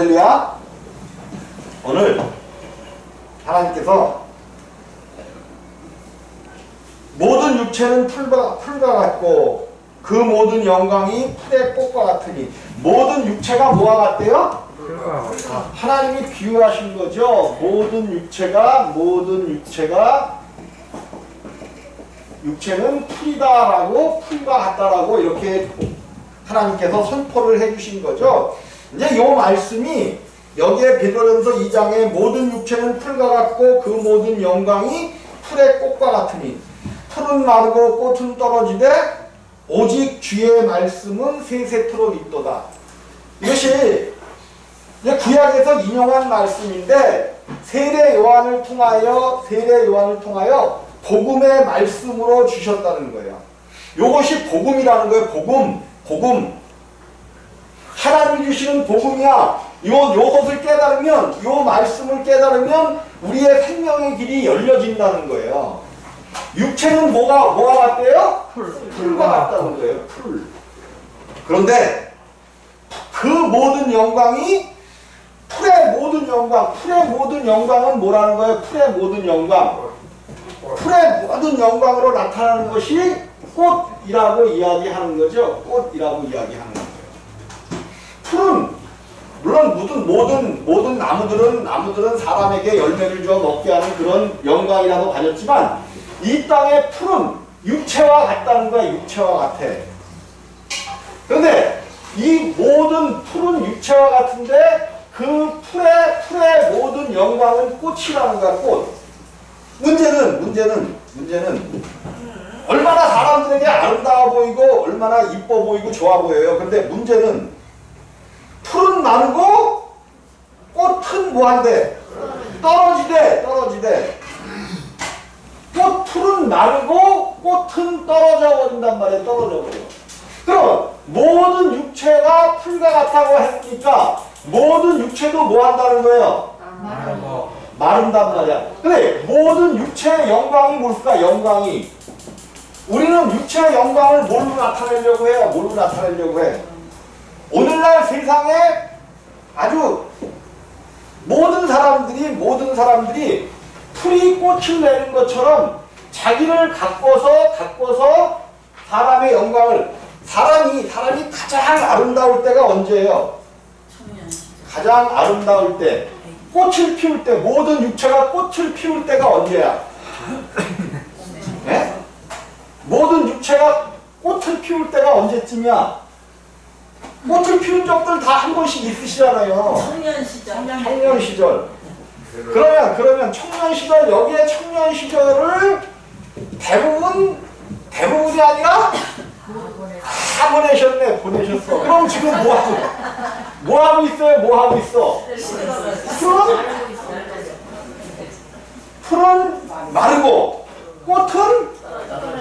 할렐루야. 오늘 하나님께서 모든 육체는 풀과 같고 그 모든 영광이 풀의 꽃과 같으니 모든 육체가 뭐와 같대요? 하나님이 비유하신 거죠. 모든 육체는 풀이다라고 풀과 같다라고 이렇게 하나님께서 선포를 해주신 거죠. 이제 이 말씀이 여기에 베드로전서 2장에 모든 육체는 풀과 같고 그 모든 영광이 풀의 꽃과 같으니 풀은 마르고 꽃은 떨어지되 오직 주의 말씀은 세세토록 있도다. 이것이 이제 구약에서 인용한 말씀인데 세례 요한을 통하여 복음의 말씀으로 주셨다는 거예요. 이것이 복음이라는 거예요. 복음. 하나님이 주시는 복음이야. 요것을 깨달으면, 요 말씀을 깨달으면 우리의 생명의 길이 열려진다는 거예요. 육체는 뭐가 같대요? 풀과 같다는 거예요. 풀. 그런데 그 모든 영광이 풀의 모든 영광은 뭐라는 거예요? 풀의 모든 영광으로 나타나는 것이 꽃이라고 이야기하는 거죠. 꽃이라고 이야기하는 거예요. 풀은 물론 모든 나무들은 사람에게 열매를 주어 먹게 하는 그런 영광이라도 가졌지만 이 땅의 풀은 육체와 같다는 거야. 육체와 같아. 그런데 이 모든 풀은 육체와 같은데 그 풀의 모든 영광은 꽃이라는 거야. 꽃. 문제는 얼마나 사람들에게 아름다워 보이고 얼마나 이뻐 보이고 좋아 보여요. 근데 문제는 풀은 마르고 꽃은 뭐한대? 떨어지대. 풀은 마르고 꽃은 떨어져 버린단 말이에요. 그럼 모든 육체가 풀과 같다고 했으니까 모든 육체도 뭐 한다는 거예요? 마른단 말이야. 근데 모든 육체의 영광이 뭘까? 우리는 육체의 영광을 뭘로 나타내려고 해요? 오늘날 세상에 아주 모든 사람들이 풀이 꽃을 내는 것처럼 자기를 가꿔서 사람의 영광을 사람이 가장 아름다울 때가 언제예요? 가장 아름다울 때, 꽃을 피울 때, 모든 육체가 꽃을 피울 때가 언제야? 네? 모든 육체가 꽃을 피울 때가 언제쯤이야? 꽃을 피운 적들 다 한 번씩 있으시잖아요. 청년 시절. 그러면 청년 시절, 여기에 청년 시절을 대부분이 아니라 다 보내셨어. 그럼 지금 뭐 하고 있어요? 풀은 마르고 꽃은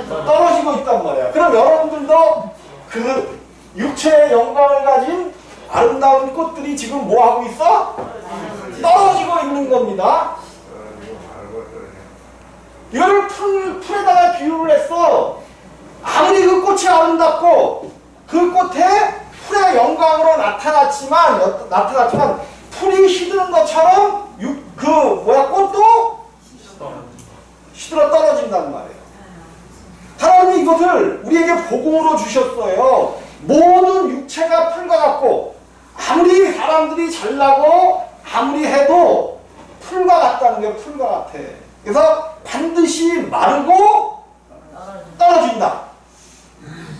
떨어지고 있단 말이야. 그럼 여러분들도 그 육체의 영광을 가진 아름다운 꽃들이 지금 뭐 하고 있어? 떨어지고 있는 겁니다. 이거를 풀에다가 비유를 했어. 아무리 그 꽃이 아름답고 그 꽃에 풀의 영광으로 나타났지만 풀이 시드는 것처럼 꽃도 시들어 떨어진단 말이에요. 하나님이 이것을 우리에게 복음으로 주셨어요. 모든 육체가 풀과 같고 아무리 사람들이 잘나고 아무리 해도 풀과 같다는 게 풀과 같아. 그래서 반드시 마르고 떨어진다.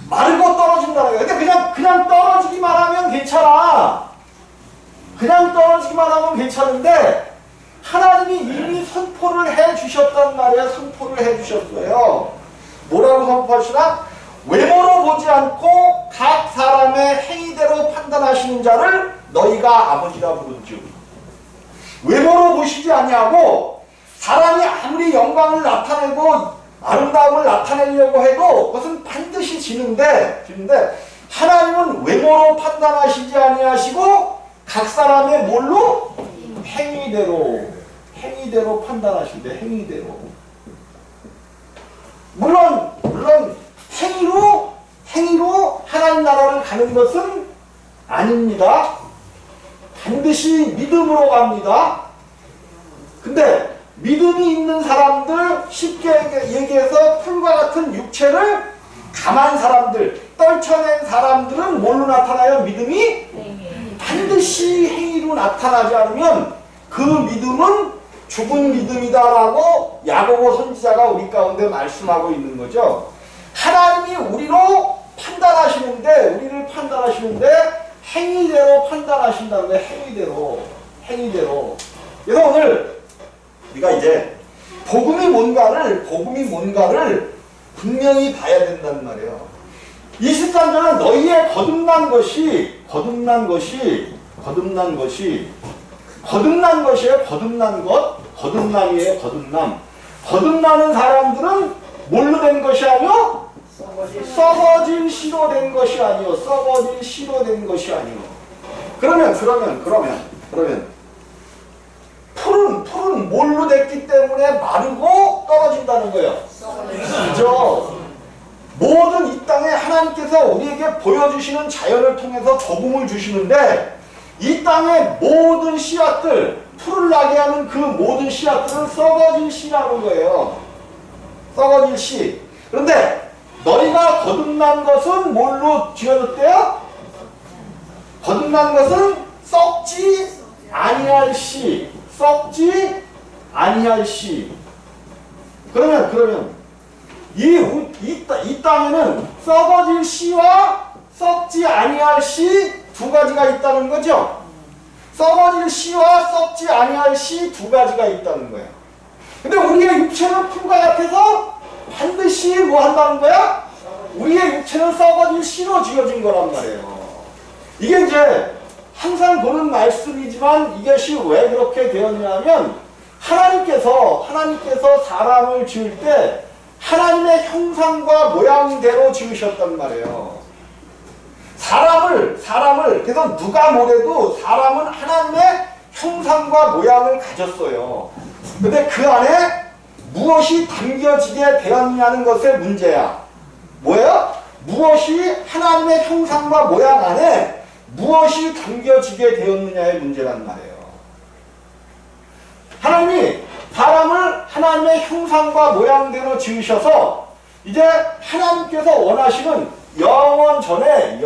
마르고 떨어진다는 거야. 근데 그냥 떨어지기만 하면 괜찮아. 그냥 떨어지기만 하면 괜찮은데 하나님이 이미 선포를 해주셨단 말이야. 선포를 해주셨어요. 뭐라고 선포하시나? 외모로 보지 않고 각 사람의 행위대로 판단하시는 자를 너희가 아버지라 부른즉. 외모로 보시지 아니하고 사람이 아무리 영광을 나타내고 아름다움을 나타내려고 해도 그것은 반드시 지는데 하나님은 외모로 판단하시지 아니하시고 각 사람의 뭘로? 행위대로 판단하신대. 행위대로. 물론 행위로 하나님 나라를 가는 것은 아닙니다. 반드시 믿음으로 갑니다. 근데 믿음이 있는 사람들, 쉽게 얘기해서 풀과 같은 육체를 감한 사람들, 떨쳐낸 사람들은 뭘로 나타나요? 믿음이 반드시 행위로 나타나지 않으면 그 믿음은 죽은 믿음이다라고 야고보 선지자가 우리 가운데 말씀하고 있는 거죠. 하나님이 우리를 판단하시는데 행위대로 판단하신다는 거예요. 행위대로. 그래서 오늘 우리가 이제 복음이 뭔가를 분명히 봐야 된단 말이에요. 23절은 너희의 거듭난 것이에요. 거듭남이에요. 거듭나는 사람들은 뭘로 된 것이 아니요? 썩어질 씨로 된 것이 아니요. 그러면 풀은 뭘로 됐기 때문에 마르고 떨어진다는 거예요. 그죠? 모든 이 땅에 하나님께서 우리에게 보여주시는 자연을 통해서 복음을 주시는데 이 땅의 모든 씨앗들, 풀을 나게 하는 그 모든 씨앗들은 썩어질 씨라는 거예요. 썩어질 씨. 그런데 너희가 거듭난 것은 뭘로 지어졌대요? 거듭난 것은 썩지 아니할 씨. 그러면 이 땅에는 썩어질 씨와 썩지 아니할 씨 두 가지가 있다는 거죠. 썩어질 씨와 썩지 아니할 씨 두 가지가 있다는 거예요. 근데 우리의 육체는 풀과 같아서 반드시 뭐 한다는 거야? 우리의 육체는 썩어질 씨로 지어진 거란 말이에요. 이게 이제 항상 보는 말씀이지만 이것이 왜 그렇게 되었냐면 하나님께서 사람을 지을 때 하나님의 형상과 모양대로 지으셨단 말이에요. 사람을 그래서 누가 뭐래도 사람은 하나님의 형상과 모양을 가졌어요. 근데 그 안에 무엇이 담겨지게 되었냐는 것의 문제야. 뭐예요? 무엇이 하나님의 형상과 모양 안에 무엇이 담겨지게 되었느냐의 문제란 말이에요. 하나님이 사람을 하나님의 형상과 모양대로 지으셔서 이제 하나님께서 원하시는 영원 전에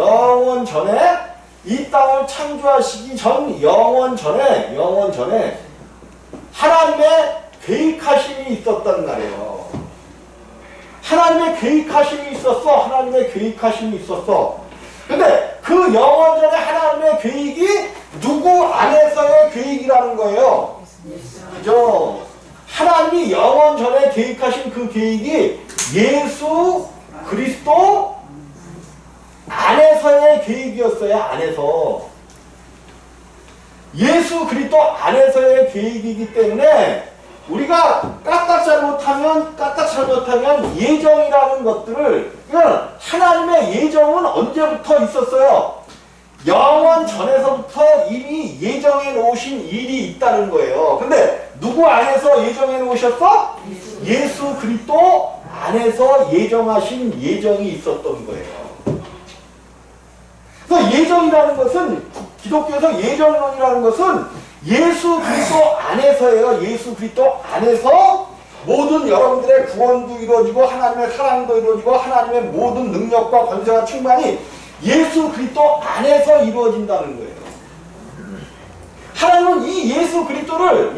이 땅을 창조하시기 전 영원 전에 하나님의 계획하심이 있었단 말이에요. 하나님의 계획하심이 있었어. 근데 그 영원 전에 하나님의 계획이 누구 안에서의 계획이라는 거예요. 그죠? 하나님이 영원 전에 계획하신 그 계획이 예수 그리스도 안에서의 계획이었어요. 안에서. 예수 그리스도 안에서의 계획이기 때문에 우리가 까딱 잘못하면 예정이라는 것들을, 하나님의 예정은 언제부터 있었어요? 영원 전에서부터 이미 예정해 놓으신 일이 있다는 거예요. 근데 누구 안에서 예정해 놓으셨어? 예수 그리스도 안에서 예정하신 예정이 있었던 거예요. 그래서 예정이라는 것은, 기독교에서 예정론이라는 것은 예수 그리스도 안에서예요. 예수 그리스도 안에서 모든 여러분들의 구원도 이루어지고 하나님의 사랑도 이루어지고 하나님의 모든 능력과 권세와 충만이 예수 그리스도 안에서 이루어진다는 거예요. 하나님은 이 예수 그리스도를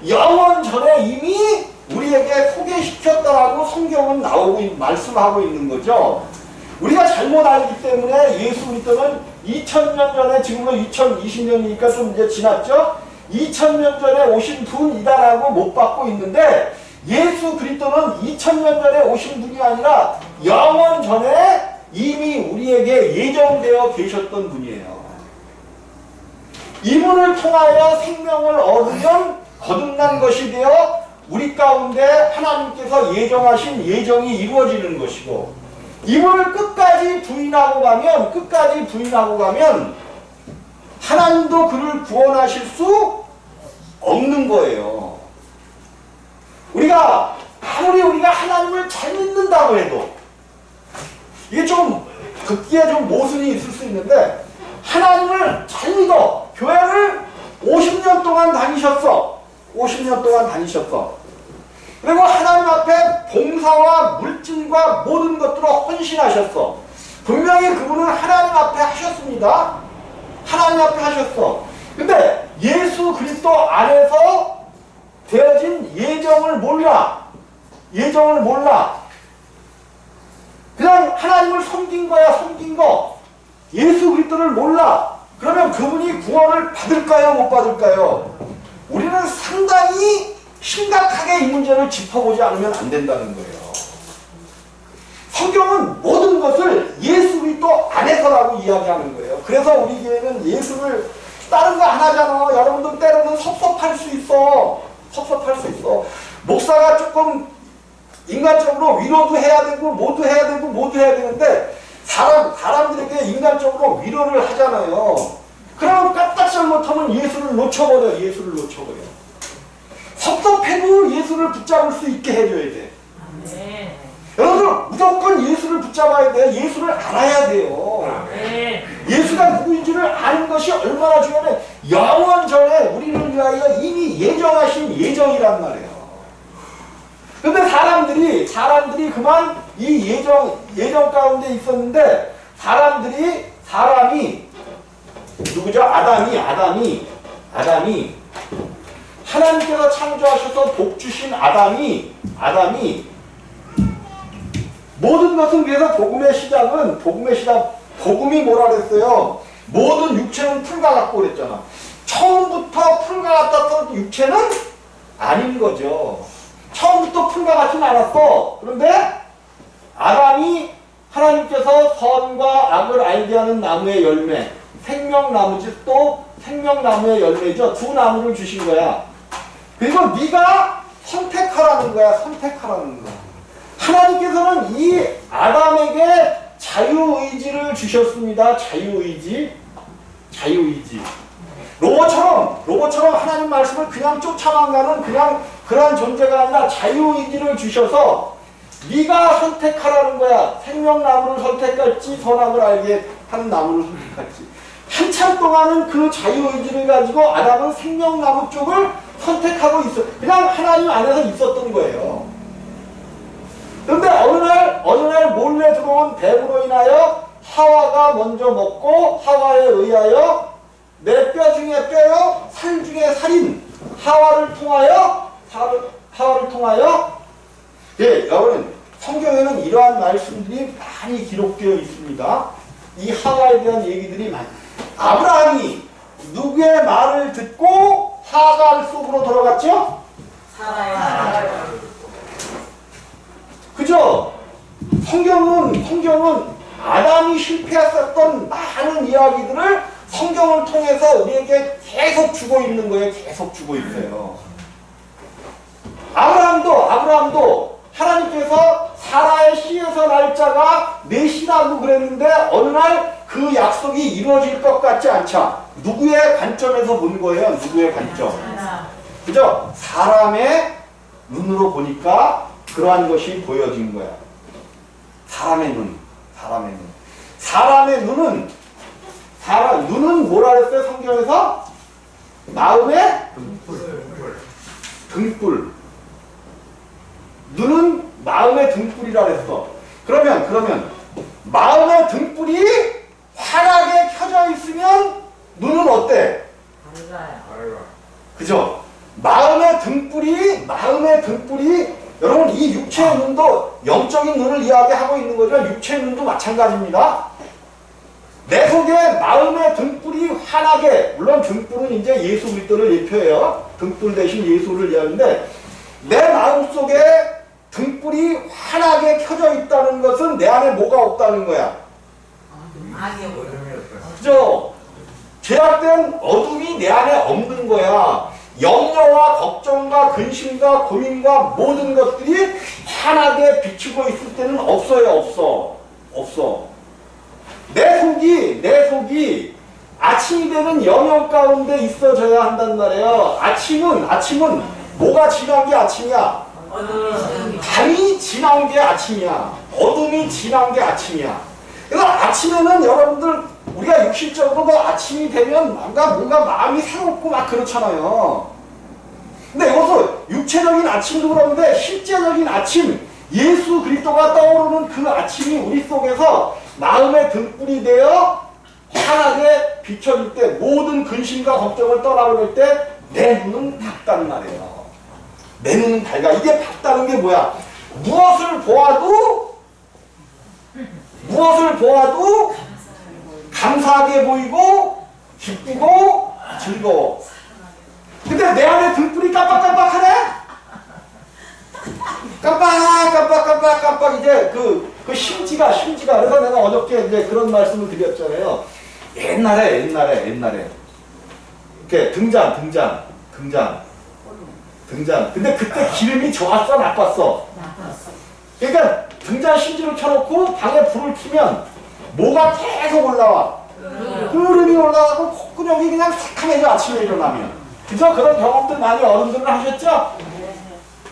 영원 전에 이미 우리에게 소개시켰다라고 성경은 말씀하고 있는 거죠. 우리가 잘못 알기 때문에 예수 그리스도는 2000년 전에, 지금은 2020년이니까 좀 이제 지났죠? 2000년 전에 오신 분이다라고 못 받고 있는데, 예수 그리스도는 2000년 전에 오신 분이 아니라 영원 전에 이미 우리에게 예정되어 계셨던 분이에요. 이분을 통하여 생명을 얻으면 거듭난 것이 되어 우리 가운데 하나님께서 예정하신 예정이 이루어지는 것이고, 이분을 끝까지 부인하고 가면 하나님도 그를 구원하실 수 없는 거예요. 아무리 우리가 하나님을 잘 믿는다고 해도, 이게 좀 듣기에 좀 모순이 있을 수 있는데, 하나님을 잘 믿어. 교회를 50년 동안 다니셨어. 50년 동안 다니셨어. 그리고 하나님 앞에 봉사와 물질과 모든 것들을 헌신하셨어. 분명히 그분은 하나님 앞에 하셨습니다. 하나님 앞에 하셨어. 근데 예수 그리스도 안에서 되어진 예정을 몰라. 예정을 몰라. 그냥 하나님을 섬긴 거야, 섬긴 거. 예수 그리스도를 몰라. 그러면 그분이 구원을 받을까요, 못 받을까요? 우리는 상당히 심각하게 이 문제를 짚어보지 않으면 안 된다는 거예요. 성경은 모든 것을 예수 그리스도 안에서라고 이야기하는 거예요. 그래서 우리 교회는 예수를 다른 거 안 하잖아. 여러분들 때로는 섭섭할 수 있어. 섭섭할 수 있어. 목사가 조금 인간적으로 위로도 해야 되고 모두 해야 되고 모두 해야 되는데 사람들에게 인간적으로 위로를 하잖아요. 그러면 까딱 잘못하면 예수를 놓쳐버려. 예수를 놓쳐버려. 섭섭해도 예수를 붙잡을 수 있게 해줘야 돼. 네. 여러분들 무조건 예수를 붙잡아야 돼요. 예수를 알아야 돼요. 네. 예수가 누구인지를 아는 것이 얼마나 중요해. 영원 전에 우리를 위하여 이미 예정하신 예정이란 말이에요. 근데 사람들이 그만 이 예정 가운데 있었는데 사람이 누구죠? 아담이 하나님께서 창조하셔서 복 주신 아담이 모든 것을 위해서 복음이 뭐라 그랬어요? 모든 육체는 풀과 같고 그랬잖아. 처음부터 풀과 같았던 육체는 아닌 거죠. 처음부터 풀과 같진 않았어. 그런데 아담이 하나님께서 선과 악을 알게 하는 나무의 열매, 생명나무지 또 생명나무의 열매죠. 두 나무를 주신 거야. 그리고 네가 선택하라는 거야. 선택하라는 거야. 하나님께서는 이 아담에게 자유의지를 주셨습니다. 자유의지. 로봇처럼 하나님 말씀을 그냥 쫓아만 가는 그런 존재가 아니라 자유의지를 주셔서 네가 선택하라는 거야. 생명나무를 선택할지 선악을 알게 하는 나무를 선택할지. 한참 동안은 그 자유의지를 가지고 아담은 생명나무 쪽을 선택하고 있어. 그냥 하나님 안에서 있었던 거예요. 그런데 어느 날 몰래 들어온 뱀으로 인하여 하와가 먼저 먹고 하와에 의하여 내 뼈 중에 뼈요 살 중에 살인 하와를 통하여 예, 여러분 성경에는 이러한 말씀들이 많이 기록되어 있습니다. 이 하와에 대한 얘기들이 많이. 아브라함이 누구의 말을 듣고 하갈 속으로 들어갔죠? 살아요. 그죠? 성경은 아담이 실패했었던 많은 이야기들을 성경을 통해서 우리에게 계속 주고 있는 거예요. 계속 주고 있어요. 아브라함도 하나님께서 사라의 씨에서 날 자가 넷이라고 그랬는데 어느 날 그 약속이 이루어질 것 같지 않자. 누구의 관점에서 본 거예요? 누구의 관점? 그죠? 사람의 눈으로 보니까 그러한 것이 보여진 거야. 사람의 눈. 눈은 뭐라 그랬어요? 성경에서? 마음의 등불. 눈은 마음의 등불이라 그랬어. 그러면 마음의 등불이 환하게 켜져 있으면 눈은 어때? 밝아요. 그죠? 마음의 등불이 여러분 이 육체의 눈도 영적인 눈을 이야기하고 있는 거죠. 육체의 눈도 마찬가지입니다. 내 속에 마음의 등불이 환하게, 물론 등불은 이제 예수 그리스도를 예표해요. 등불 대신 예수를 이야기하는데 내 마음속에 등불이 환하게 켜져 있다는 것은 내 안에 뭐가 없다는 거야? 그죠? 죄악된 어둠이 내 안에 없는 거야. 염려와 걱정과 근심과 고민과 모든 것들이 환하게 비추고 있을 때는 없어요. 없어. 내 속이 아침이 되는 영역 가운데 있어져야 한단 말이에요. 아침은 뭐가 지난 게 아침이야? 밤이 지난 게 아침이야. 어둠이 지난 게 아침이야. 그래서 아침에는 여러분들 우리가 실적으로 뭐 아침이 되면 뭔가 마음이 새롭고 막 그렇잖아요. 근데 이것은 육체적인 아침도 그런데 실제적인 아침, 예수 그리스도가 떠오르는 그 아침이 우리 속에서 마음의 등불이 되어 환하게 비춰질 때, 모든 근심과 걱정을 떠나보낼 때 내 눈은 밝다는 말이에요. 내 눈은 밝아. 이게 밝다는 게 뭐야? 무엇을 보아도 감사하게 보이고 기쁘고 즐거워. 근데 내 안에 등불이 깜빡깜빡하네? 깜빡 이제 그 심지가 그래서 내가 어저께 이제 그런 말씀을 드렸잖아요. 옛날에 이렇게 등잔. 근데 그때 기름이 좋았어, 나빴어? 그러니까 등잔 심지를 켜놓고 방에 불을 켜면 뭐가 계속 올라와. 끓음이 올라가고 콧구멍이 그냥 새카매져, 아침에 일어나면. 그래서 그런 경험들 많이 어른들은 하셨죠?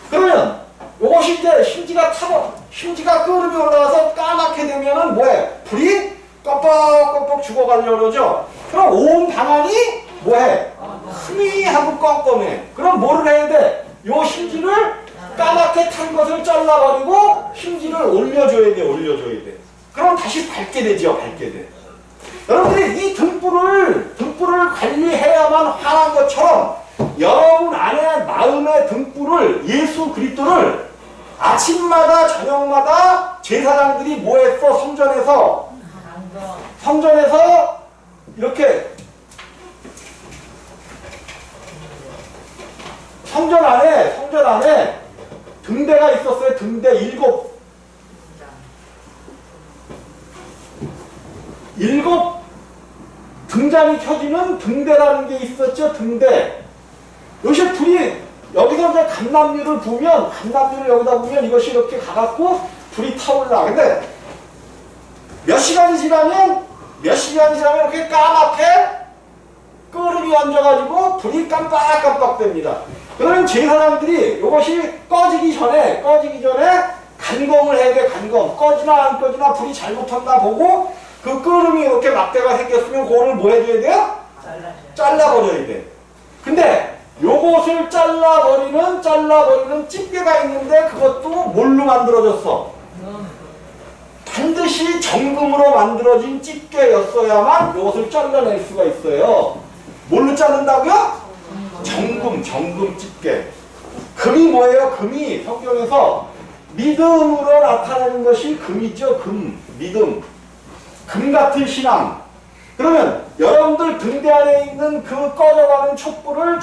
그러면 요것이 이제 심지가 끓음이 올라와서 까맣게 되면은 뭐해? 불이 껌뻑껌뻑 죽어가려고 그러죠? 그럼 온 방안이 뭐해? 흐미하고 껌껌해. 그럼 뭐를 해야 돼? 요 심지를 까맣게 탄 것을 잘라버리고 심지를 올려줘야 돼. 그럼 다시 밝게 되죠, 밝게 돼. 여러분들이 이 등불을 관리해야만 환한 것처럼 여러분 안에 마음의 등불을, 예수 그리스도를 아침마다 저녁마다 제사장들이 뭐 했어? 성전에서 이렇게 성전 안에 등대가 있었어요. 등대 7 등잔이 켜지는 등대라는 게 있었죠. 등대. 요새 불이 여기서 이제 감람유를 여기다 부으면 이것이 이렇게 가갖고 불이 타올라. 근데 몇 시간이 지나면 이렇게 까맣게 끓음이 얹어가지고 불이 깜빡깜빡 됩니다. 그러면 제사장들이 이것이 꺼지기 전에 간검을 해야 돼. 간검. 꺼지나 안 꺼지나 불이 잘못했나 보고 그 끓음이 이렇게 막대가 생겼으면 그거를 뭐 해줘야 돼요? 잘라버려야 돼. 근데 요것을 잘라버리는 집게가 있는데 그것도 뭘로 만들어졌어? 반드시 정금으로 만들어진 집게였어야만 요것을 잘라낼 수가 있어요. 뭘로 자른다고요? 정금 집게. 금이 뭐예요? 금이 성경에서 믿음으로 나타나는 것이 금이죠. 믿음. 금 같은 신앙. 그러면 여러분들 등대 안에 있는 그 꺼져가는 촛불을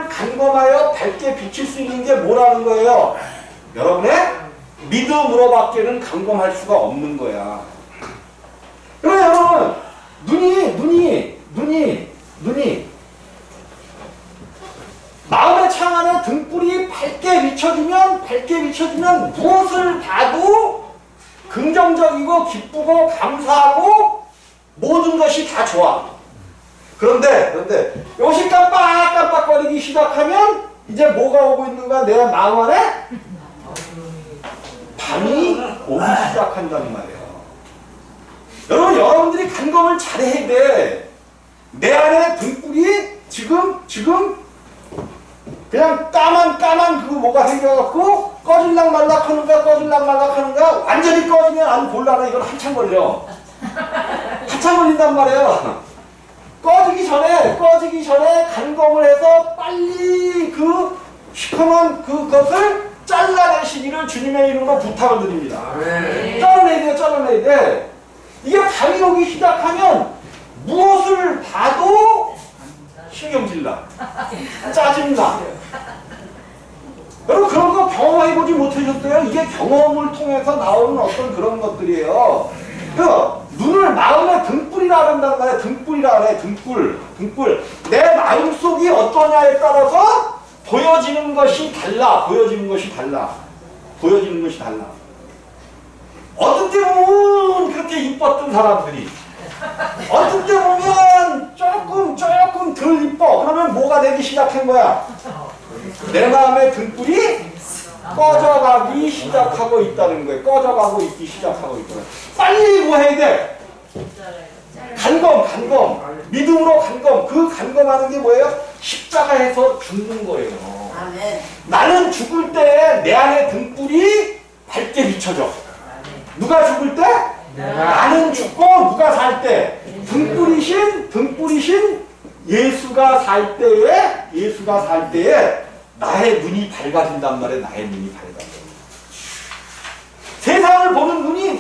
간검하여 밝게 비칠 수 있는 게 뭐라는 거예요? 여러분의 믿음으로밖에는 간검할 수가 없는 거야. 그러면 여러분 눈이 마음의 창 안에 등불이 밝게 비춰지면 무엇을 봐도 긍정적이고 기쁘고 감사하고 모든 것이 다 좋아. 그런데 이것이 깜빡깜빡거리기 시작하면 이제 뭐가 오고 있는가? 내 마음 안에 밤이 오기 시작한다는 말이에요. 여러분들이 간검을 잘해야 돼. 내 안에 등불이 지금 그냥 까만 그 뭐가 생겨갖고 꺼질락 말락 하는가 완전히 꺼지면 안 곤란해. 이건 한참 걸려. 한참 걸린단 말이에요. 꺼지기 전에 간검을 해서 빨리 그 시커먼 그것을 잘라내시기를 주님의 이름으로 부탁을 드립니다. 잘라내야 돼. 이게 밤이 오기 시작하면 무엇을 봐도 신경질나. 짜증나. 여러분 그런 거 경험해보지 못하셨어요? 이게 경험을 통해서 나오는 어떤 그런 것들이에요. 눈을 마음의 등불이라 한다는 말이에요. 등불이라 그래. 등불. 내 마음속이 어떠냐에 따라서 보여지는 것이 달라. 어떤 때 보면 그렇게 이뻤던 사람들이 어떤 때 보면 조금 덜 이뻐. 그러면 뭐가 되기 시작한 거야? 내 마음의 등불이 꺼져가기 시작하고 있다는 거예요. 꺼져가고 있기 시작하고 있다는 거예요. 빨리 뭐 해야 돼? 간검. 믿음으로 간검. 그 간검하는 게 뭐예요? 십자가에서 죽는 거예요. 아멘. 나는 죽을 때 내 안에 등불이 밝게 비춰져. 누가 죽을 때? 나는 죽고 누가 살 때? 등불이신 예수가 살 때에 나의 눈이 밝아진단 말이에요. 나의 눈이 밝아져. 세상을 보는 눈이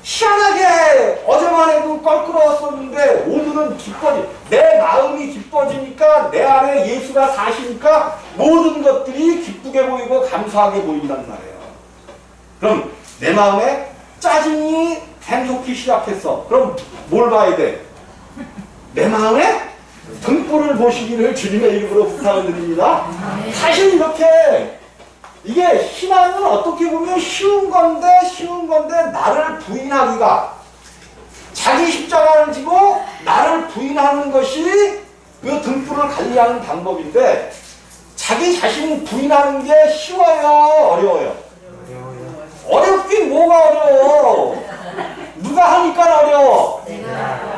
희한하게 어제만 해도 껄끄러웠었는데 오늘은 기뻐지. 내 마음이 기뻐지니까 내 안에 예수가 사시니까 모든 것들이 기쁘게 보이고 감사하게 보인단 말이에요. 그럼 내 마음에 짜증이 샘솟기 시작했어. 그럼 뭘 봐야 돼? 내 마음에 등불을 보시기를 주님의 이름으로 부탁을 드립니다. 사실 이렇게 이게 신앙은 어떻게 보면 쉬운 건데 나를 부인하기가 자기 십자가를 지고 나를 부인하는 것이 그 등불을 관리하는 방법인데 자기 자신을 부인하는 게 쉬워요? 어려워요? 어렵긴 뭐가 어려워? 누가 하니까 어려워?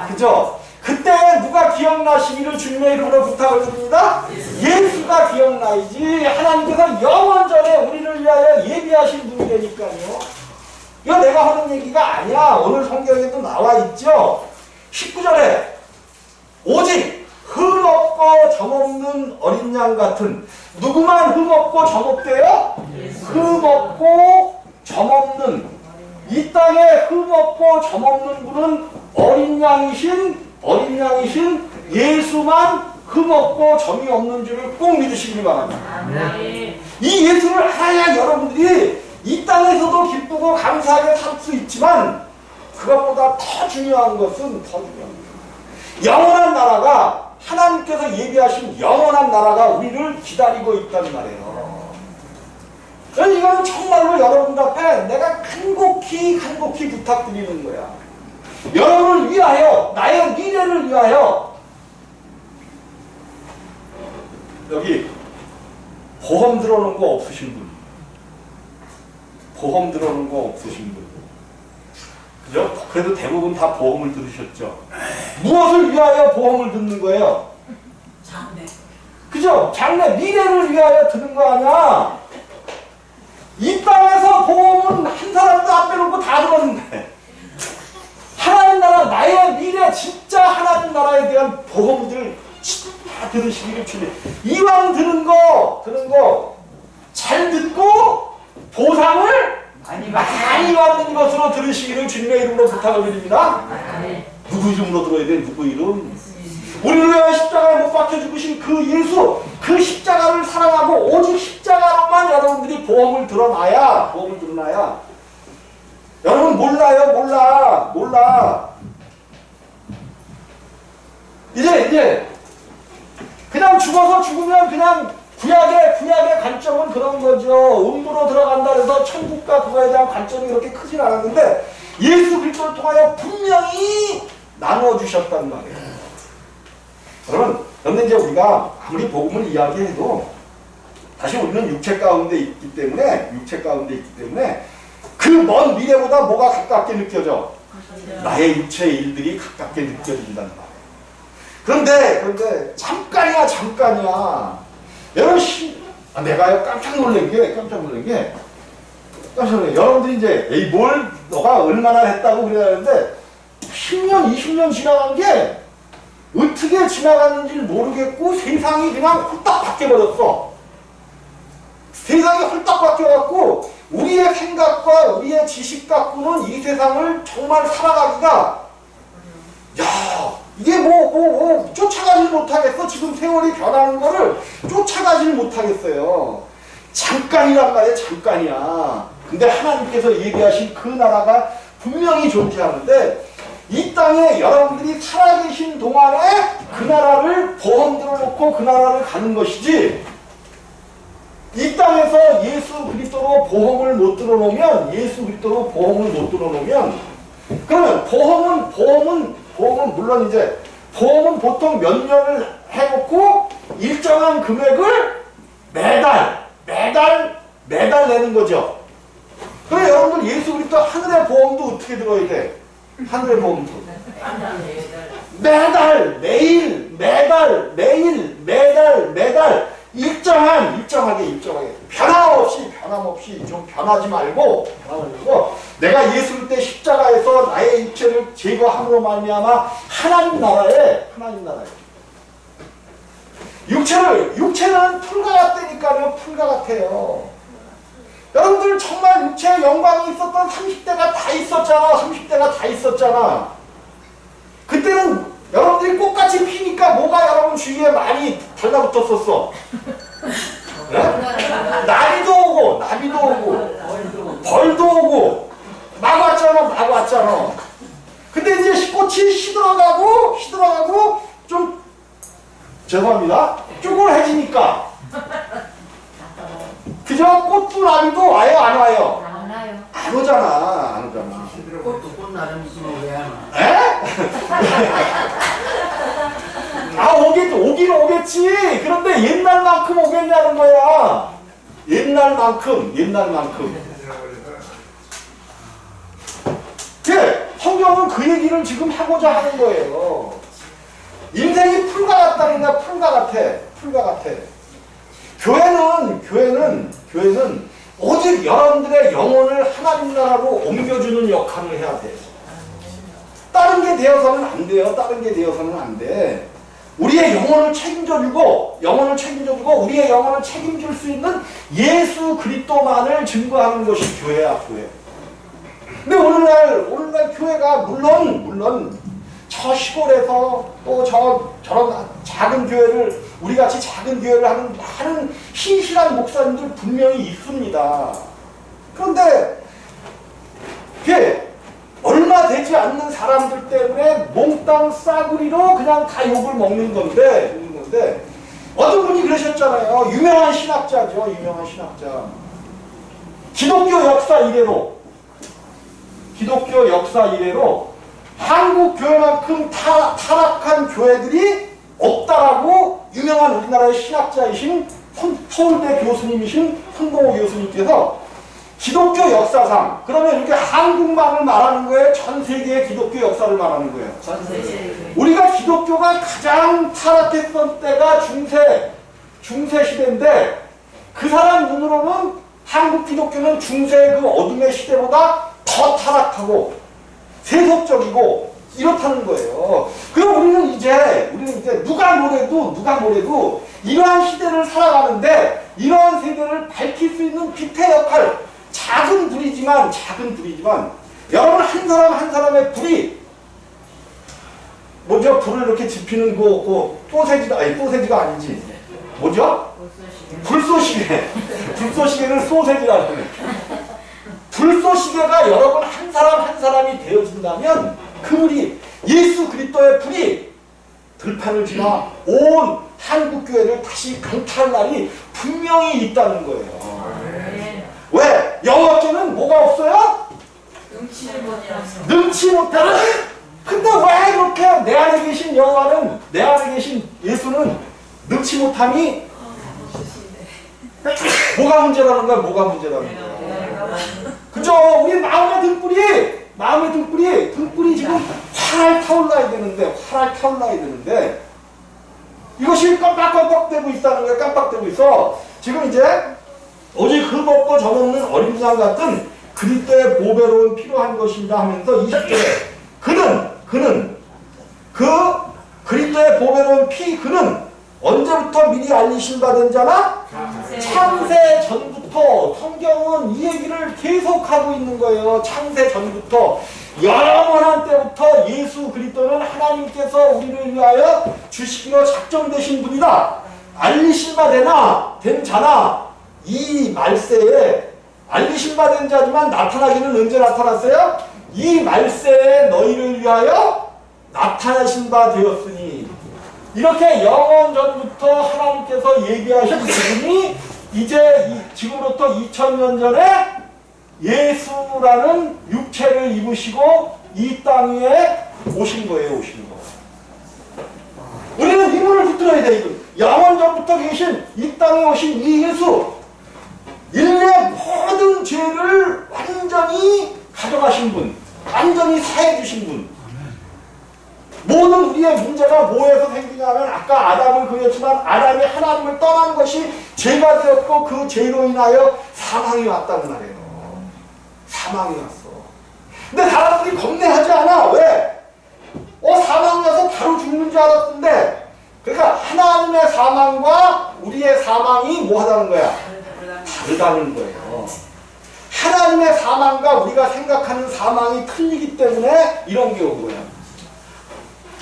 그죠? 그때 누가 기억나시기를 주님의 이름으로 부탁을 드립니다. 예수가 기억나야지. 하나님께서 영원 전에 우리를 위하여 예비하신 분이라니까요. 이거 내가 하는 얘기가 아니야. 오늘 성경에도 나와 있죠. 19절에 오직 흠없고 점없는 어린 양 같은 누구만 흠없고 점없대요? 흠없고 점없는 이 땅에 흠없고 점없는 분은 어린 양이신 예수만 흠없고 점이 없는 줄을 꼭 믿으시기 바랍니다. 이 예수를 알아야 여러분들이 이 땅에서도 기쁘고 감사하게 살 수 있지만 그것보다 더 중요한 것은 영원한 나라가 하나님께서 예비하신 영원한 나라가 우리를 기다리고 있단 말이에요. 그래서 이건 정말로 여러분들 앞에 내가 간곡히 부탁드리는 거야. 여러분을 위하여, 나의 미래를 위하여. 여기 보험 들어오는 거 없으신 분, 보험 들어오는 거 없으신 분, 그죠? 그래도 대부분 다 보험을 들으셨죠. 무엇을 위하여 보험을 듣는 거예요? 장래. 그죠? 장래, 미래를 위하여 드는 거 아니야? 이 땅에서 보험은 한 사람도 안 빼놓고 다 들었는데 하나님 나라, 나의 미래, 진짜 하나님 나라에 대한 보험들 다 들으시기를 주님. 이왕 드는 거 잘 듣고 보상을 많이 받는 것으로 들으시기를 주님의 이름으로 부탁을 드립니다. 누구 이름으로 들어야 돼? 누구 이름? 우리를 위하여 십자가에 못 박혀 죽으신 그 예수, 그 십자가를 사랑하고 오직 십자가로만 여러분들이 보험을 들어놔야 여러분 몰라. 이제 그냥 죽으면 그냥 구약의 관점은 그런 거죠. 음부로 들어간다 해서 천국과 그거에 대한 관점이 그렇게 크진 않았는데 예수 그리스도를 통하여 분명히 나눠주셨단 말이에요. 그런데 이제 우리가 아무리 복음을 이야기해도 사실 우리는 육체 가운데 있기 때문에 그 먼 미래보다 뭐가 가깝게 느껴져? 나의 육체의 일들이 가깝게 느껴진단 말이에요. 그런데 잠깐이야. 여러분 내가요 깜짝 놀란 게 여러분들이 이제 에이 뭘 너가 얼마나 했다고 그러는데 10년 20년 지나간 게 어떻게 지나갔는지 모르겠고 세상이 그냥 홀딱 바뀌어버렸어. 세상이 홀딱 바뀌어갖고 우리의 생각과 우리의 지식 갖고는 이 세상을 정말 살아가기가 이게 뭐 쫓아가질 못하겠어. 지금 세월이 변하는 거를 쫓아가질 못하겠어요. 잠깐이란 말이야. 잠깐이야. 근데 하나님께서 예비하신 그 나라가 분명히 존재하는데 이 땅에 여러분들이 살아계신 동안에 그 나라를 보험 들어놓고 그 나라를 가는 것이지, 이 땅에서 예수 그리스도로 보험을 못 들어놓으면 그러면 보험은 물론 이제 보험은 보통 몇 년을 해놓고 일정한 금액을 매달 내는 거죠. 그래 여러분들 예수 그리스도 하늘의 보험도 어떻게 들어야 돼? 하늘의 보험도 매달, 매일, 매달, 매일, 매달, 매달 일정하게 변함없이 좀 변하지 말고 내가 예수를 때 십자가에서 나의 육체를 제거함으로 말미암아 하나님 나라에 육체는 풀과 같다니까요. 풀과 같아요. 여러분들 정말 육체의 영광이 있었던 30대가 다 있었잖아. 그때는 여러분들이 꽃같이 피니까 뭐가 여러분 주위에 많이 달라붙었었어. 네? 나비도 오고 벌도 오고 막 왔잖아. 근데 이제 꽃이 시들어가고 좀 죄송합니다. 쭈글해지니까 그저 꽃도 나비도 와요 안 와요? 안 오잖아. 꽃도 꽃나름 있으면 왜 안 와? 에? 오긴 오겠지. 그런데 옛날만큼 오겠냐는 거야. 옛날만큼. 성경은 그 얘기를 지금 하고자 하는 거예요. 인생이 풀과 같다니까 풀과 같아. 교회는 오직 여러분들의 영혼을 하나님 나라로 옮겨주는 역할을 해야 돼. 다른 게 되어서는 안 돼요. 안 돼. 우리의 영혼을 책임져주고 우리의 영혼을 책임질 수 있는 예수 그리스도만을 증거하는 것이 교회야, 교회. 근데 오늘날 교회가 물론 저 시골에서 또 저런 작은 교회를 우리같이 작은 교회를 하는 많은 신실한 목사님들 분명히 있습니다. 그런데 그게 얼마 되지 않는 사람들 때문에 몽땅 싸구리로 그냥 다 욕을 먹는 건데 어떤 분이 그러셨잖아요. 유명한 신학자죠. 기독교 역사 이래로 한국 교회만큼 타락한 교회들이 없다라고 유명한 우리나라의 신학자이신 서울대 교수님이신 손동호 교수님께서 기독교 역사상, 그러면 이렇게 한국만을 말하는 거예요? 전 세계의 기독교 역사를 말하는 거예요? 전 세계. 우리가 기독교가 가장 타락했던 때가 중세 시대인데 그 사람 눈으로는 한국 기독교는 중세의 그 어둠의 시대보다 더 타락하고 세속적이고 이렇다는 거예요. 그럼 우리는 이제 누가 뭐래도 이러한 시대를 살아가는데 이러한 세대를 밝힐 수 있는 빛의 역할, 작은 불이지만 여러분 한 사람 한 사람의 불이 뭐죠? 불을 이렇게 지피는 소세지가 아니지. 뭐죠? 불쏘시개를 소세지라고 그래. 불쏘시개가 여러분 한 사람 한 사람이 되어진다면 그 불이 예수 그리스도의 불이 들판을 지나 온 한국교회를 다시 강타할 날이 분명히 있다는 거예요. 왜? 영업계는 뭐가 없어요? 능치 못하는. 근데 왜 이렇게 내 안에 계신 여호와는, 내 안에 계신 예수는 능치 못함이 뭐가 문제라는 거야? 그죠? 우리 마음의 등불이 지금 활 타올라야 되는데 이것이 깜빡깜빡대고 있다는 거예요. 깜빡대고 있어. 지금 이제 오직 흠없고 점없는 어린 양 같은 그리스도의 보배로운 필요한 것이다 하면서 20절에 그는 그 그리스도의 보배로운 그는 언제부터 미리 알리신 바된 자나? 창세 전부터. 성경은 이 얘기를 계속하고 있는 거예요. 창세 전부터. 영원한 때부터 예수 그리스도는 하나님께서 우리를 위하여 주시기로 작정되신 분이다. 알리신 바 된 자나. 이 말세에 알리신 바 된 자지만 나타나기는 언제 나타났어요? 이 말세에 너희를 위하여 나타나신 바 되었으니. 이렇게 영원 전부터 하나님께서 얘기하신 그분이 이제 지금부터 2000년 전에 예수라는 육체를 입으시고 이 땅 위에 오신 거예요. 우리는 이 문을 붙들어야 돼. 이거. 영원 전부터 계신 이 땅에 오신 이 예수, 인류의 모든 죄를 완전히 가져가신 분, 완전히 사해 주신 분. 우리의 문제가 뭐에서 생기냐면 아까 아담을 그렸지만 아담이 하나님을 떠난 것이 죄가 되었고 그 죄로 인하여 사망이 왔다는 말이에요. 사망이 왔어. 근데 사람들이 겁내하지 않아. 왜? 사망이 와서 바로 죽는 줄 알았는데 그러니까 하나님의 사망과 우리의 사망이 뭐 하다는 거야? 다르다는 거예요. 하나님의 사망과 우리가 생각하는 사망이 틀리기 때문에 이런 게 온 거야.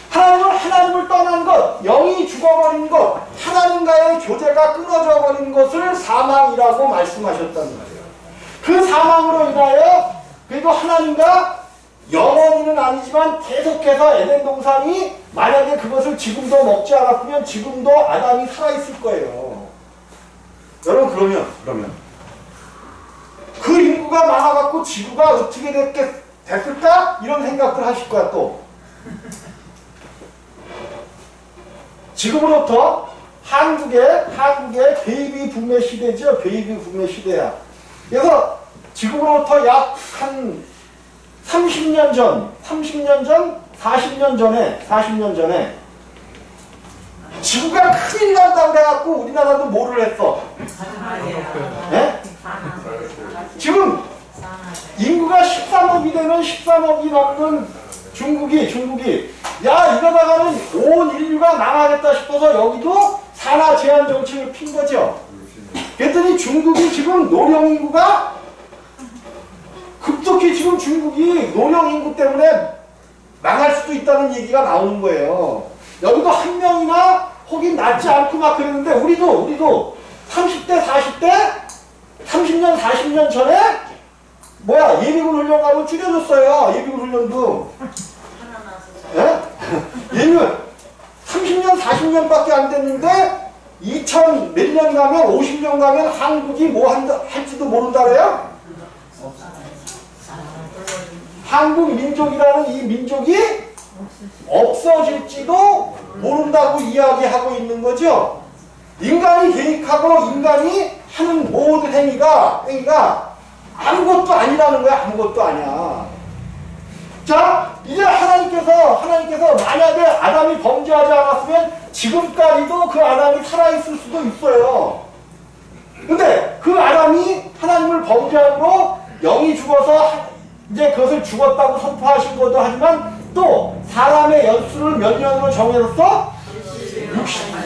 하나님을 떠난 것, 영이 죽어버린 것, 하나님과의 교제가 끊어져 버린 것을 사망이라고 말씀하셨단 말이에요. 그 사망으로 인하여 그리고 하나님과 영원히는 아니지만 계속해서 에덴 동산이 만약에 그것을 지금도 먹지 않았으면 지금도 아담이 살아있을 거예요. 여러분 그러면 그 인구가 많아갖고 지구가 어떻게 됐을까? 이런 생각들 하실 거야 또. 지금으로부터 한국의 베이비 붐의 시대죠. 베이비 붐의 시대야. 그래서 지금으로부터 약 한 40년 전, 40년 전에 지구가 큰일 난다고 그래갖고 우리나라도 뭐를 했어? 네? 지금 인구가 13억이 되는 13억이 넘는 중국이 야 이러다가는 온 인류가 망하겠다 싶어서 여기도 산하 제한 정책을 핀 거죠. 그랬더니 중국이 지금 노령 인구가 급속히 지금 중국이 노령 인구 때문에 망할 수도 있다는 얘기가 나오는 거예요. 여기도 한 명이나 혹은 낫지 않고 막 그랬는데 우리도 30대 40대 30년 40년 전에 예비군 훈련 가면 줄여줬어요. 예비군 훈련도. 예? 예비군 30년 40년밖에 안 됐는데 2000 몇 년 가면 50년 가면 한국이 뭐 할지도 모른다래요? 한국 민족이라는 이 민족이 없어질지도 모른다고 이야기하고 있는 거죠. 인간이 계획하고 인간이 하는 모든 행위가 아무것도 아니라는 거야. 아무것도 아니야. 자, 이제 하나님께서 만약에 아담이 범죄하지 않았으면 지금까지도 그 아담이 살아있을 수도 있어요. 근데 그 아담이 하나님을 범죄함으로 영이 죽어서 이제 그것을 죽었다고 선포하신 것도 하지만 또 사람의 연수를 몇 년으로 정해놨어?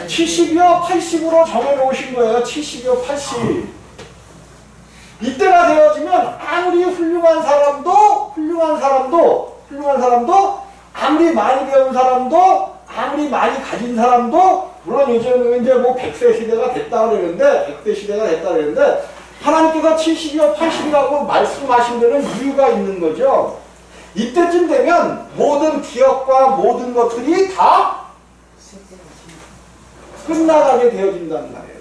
70이요 80으로 정해놓으신 거예요. 70이요 80. 이때가 되어지면 아무리 훌륭한 사람도 아무리 많이 배운 사람도 아무리 많이 가진 사람도 물론 요즘은 이제 뭐 100세 시대가 됐다 그러는데 100세 시대가 됐다 그러는데 하나님께서 70이요 80이라고 말씀하신 데는 이유가 있는 거죠. 이때쯤 되면 모든 기억과 모든 것들이 다 끝나가게 되어진다는 말이에요.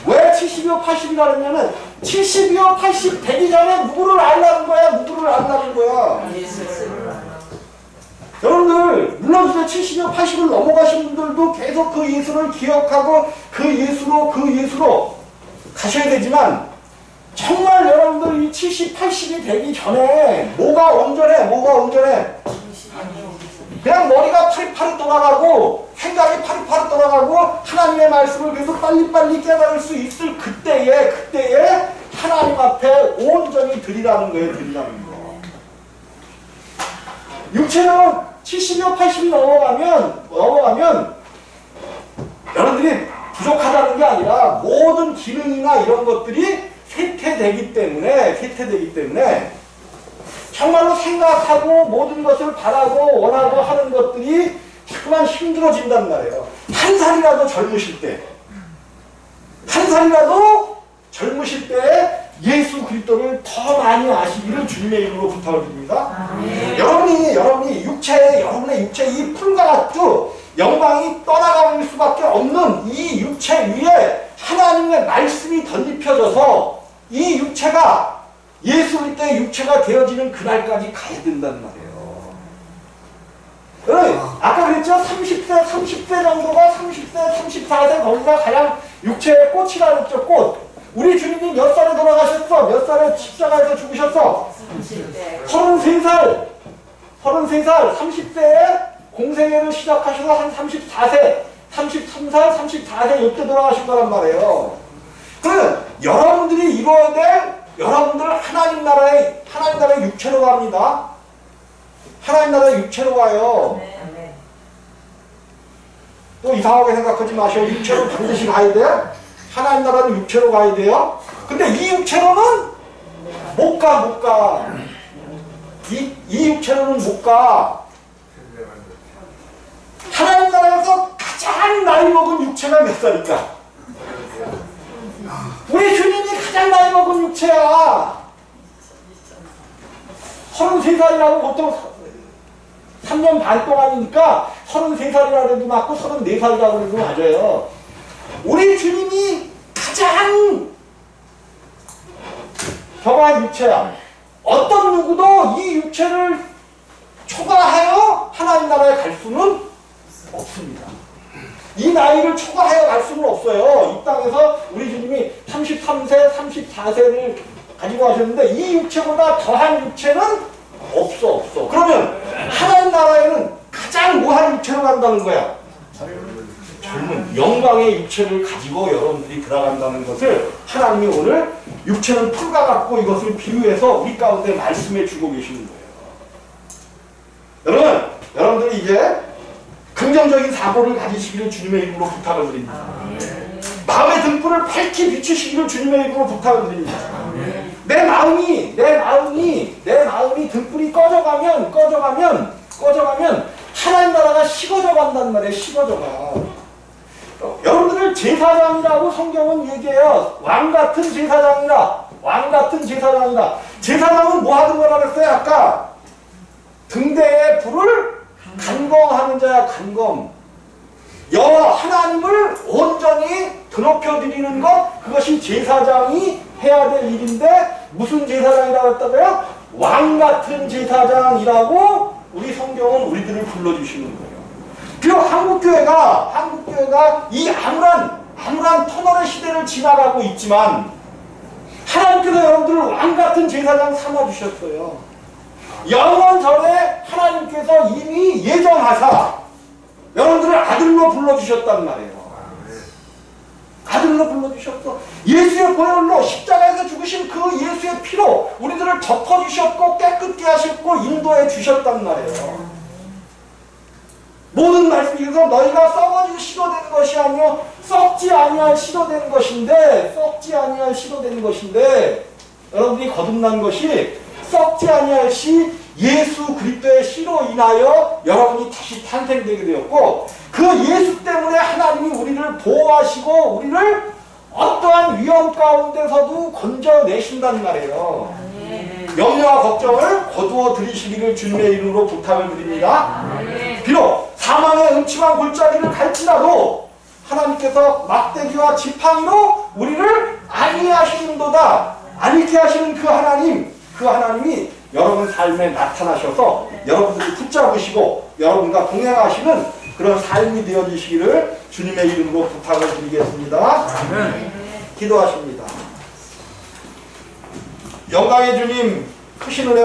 왜 70이요 80이라 그러냐면 70이요 80 되기 전에 누구를 알라는 거야? 여러분들 물론 이제 70이요 80을 넘어가신 분들도 계속 그 예수를 기억하고 그 예수로 가셔야 되지만 정말 여러분들 이 70, 80이 되기 전에 뭐가 온전해? 그냥 머리가 파리파리 돌아가고 생각이 파리파리 돌아가고 하나님의 말씀을 계속 빨리빨리 깨달을 수 있을 그때에 하나님 앞에 온전히 드리라는 거예요. 육체는 70이요 80이 넘어가면 여러분들이 부족하다는 게 아니라 모든 기능이나 이런 것들이 쇠퇴되기 때문에 정말로 생각하고 모든 것을 바라고 원하고 하는 것들이 자꾸만 힘들어진단 말이에요. 한 살이라도 젊으실 때 예수 그리스도를 더 많이 아시기를 주님의 이름으로 부탁을 드립니다. 여러분의 육체 이 풀가락도 영광이 떠나갈 수밖에 없는 이 육체 위에 하나님의 말씀이 덧입혀져서 이 육체가 예수 그리스도의 육체가 되어지는 그날까지 가야 된다는 말이에요. 아까 그랬죠? 30세 정도가 34세 거기가 가장 육체의 꽃이라 그랬죠. 꽃. 우리 주님이 몇 살에 돌아가셨어? 몇 살에 십자가에서 죽으셨어? 33살 30세에 중생애를 시작하셔서 한 34세, 33살, 34세 이때 돌아가신 거란 말이에요. 그러면 여러분들이 이루어야 될 여러분들 하나님 나라의 육체로 갑니다. 하나님 나라의 육체로 가요. 네. 또 이상하게 생각하지 마시오. 육체로 반드시 가야 돼. 하나님 나라는 육체로 가야 돼요. 근데 이 육체로는 못 가. 이 육체로는 못 가. 하나님 나라에서 가장 나이 먹은 육체가 몇 살일까? 우리 주님이 가장 나이 먹은 육체야. 33살이라고 보통 3년 반 동안이니까 33살이라고 해도 맞고 34살이라고 해도 맞아요. 우리 주님이 가장 경한 육체야. 어떤 누구도 이 육체를 초과하여 하나님 나라에 갈 수는 없습니다. 이 나이를 초과하여 갈 수는 없어요. 이 땅에서 우리 주님이 33세, 34세를 가지고 하셨는데 이 육체보다 더한 육체는 없어. 그러면 하나님 나라에는 가장 뭐한 육체로 간다는 거야? 젊은 영광의 육체를 가지고 여러분들이 들어간다는 것을 하나님이 오늘 육체는 풀과 같고 이것을 비유해서 우리 가운데 말씀해 주고 계시는 거예요. 여러분들이 이제 긍정적인 사고를 가지시기를 주님의 이름으로 부탁을 드립니다. 마음의 등불을 밝히 비추시기를 주님의 이름으로 부탁을 드립니다. 내 마음이 등불이 꺼져가면 하나님 나라가 식어져 간단 말이에요. 식어져가. 여러분들 제사장이라고 성경은 얘기해요. 왕같은 제사장이라. 제사장은 뭐 하는 거라 그랬어요? 아까 등대에 불을 간검하는 자야. 간검. 여호와 하나님을 온전히 드높여 드리는 것, 그것이 제사장이 해야 될 일인데 무슨 제사장이라고 했다고요? 왕같은 제사장이라고 우리 성경은 우리들을 불러주시는 거예요. 비록 한국교회가 이 암울한 터널의 시대를 지나가고 있지만 하나님께서 여러분들을 왕같은 제사장 삼아주셨어요. 영원 전에 하나님께서 이미 예정하사 여러분들을 아들로 불러주셨단 말이에요. 아들로 불러주셨어. 예수의 보혈로 십자가에서 죽으신 그 예수의 피로 우리들을 덮어주셨고 깨끗게 하셨고 인도해 주셨단 말이에요. 모든 말씀에서 너희가 썩어질 씨로 된 것이 아니요 썩지 아니할 씨로 된 것인데 여러분들이 거듭난 것이 썩지 아니할 씨 예수 그리스도의 씨로 인하여 여러분이 다시 탄생되게 되었고 그 예수 때문에 하나님이 우리를 보호하시고 우리를 어떠한 위험 가운데서도 건져내신단 말이에요. 염려와 걱정을 거두어 들이시기를 주님의 이름으로 부탁을 드립니다. 비록 사망의 음침한 골짜기를 갈지라도 하나님께서 막대기와 지팡이로 우리를 안위하게 하시는 그 하나님이 여러분 삶에 나타나셔서 여러분들을 붙잡으시고 여러분과 동행하시는 그런 삶이 되어주시기를 주님의 이름으로 부탁을 드리겠습니다. 기도하십니다. 영광의 주님, 크신 은혜